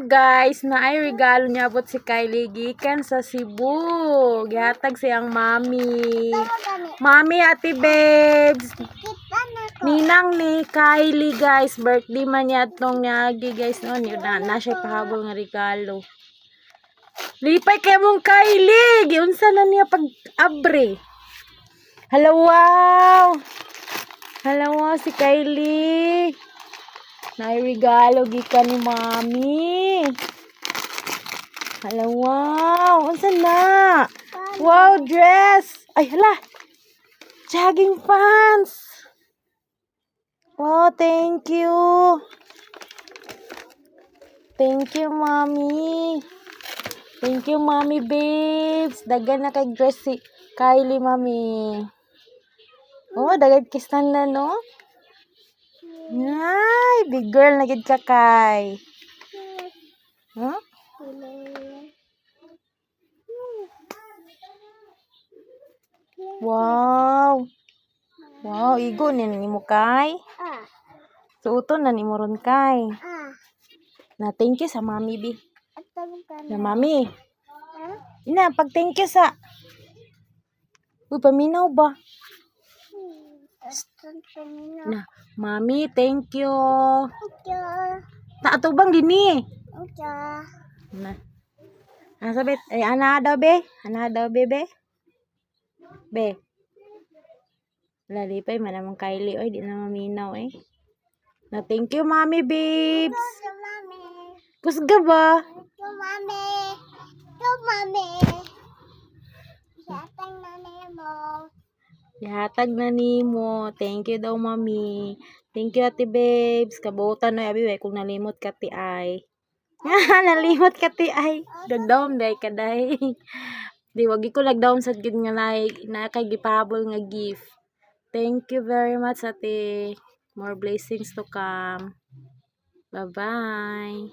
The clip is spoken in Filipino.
guys, na ay regalo niya abot si Kylie gikan sa Cebu. Gihatag siyang mami. Mami, ate babes. Ninang ni Kylie guys, birthday man niya atong nyagi guys noon. Yun na siya pahabol nga regalo. Lipay kay mong Kylie, giunsa na niya pag-abre. Hello, wow. Hello, wow, si Kylie. Nairigalo gikan ni mami. Hello, wow. Unsa na? Wow, dress. Ay, hala. Jogging pants. Wow, thank you. Thank you, mami. Thank you, mami babes. Dagan na kay dress si Kylie, mami. Oh, dagan kistan na, no? Ay, big girl na gid ka kay. Huh? Wow. Wow, igo ni mo kay. Suoton na ni mo ron kay. Na thank you sa mami bi. Na mami. Ina, pag thank you sa. Uy, paminaw ba? Na, mami, thank you. Taatubang dini. Na. Sabit, ay ana daw be? Ana daw be? Be. Lalipay man namang Kylie oy, di na maminaw eh. Na thank you mami babes. Kusga ba? Mami. Ihatag na nimo. Thank you daw, mami. Thank you, ate babes. Kabutan na, abi, kung nalimot ka ti ay. Nalimot ka ti ay. Nagdown, day ka, day. Di, wagi ko nagdown sa gid nga na kay gipabol nga gift. Thank you very much, ate. More blessings to come. Bye-bye.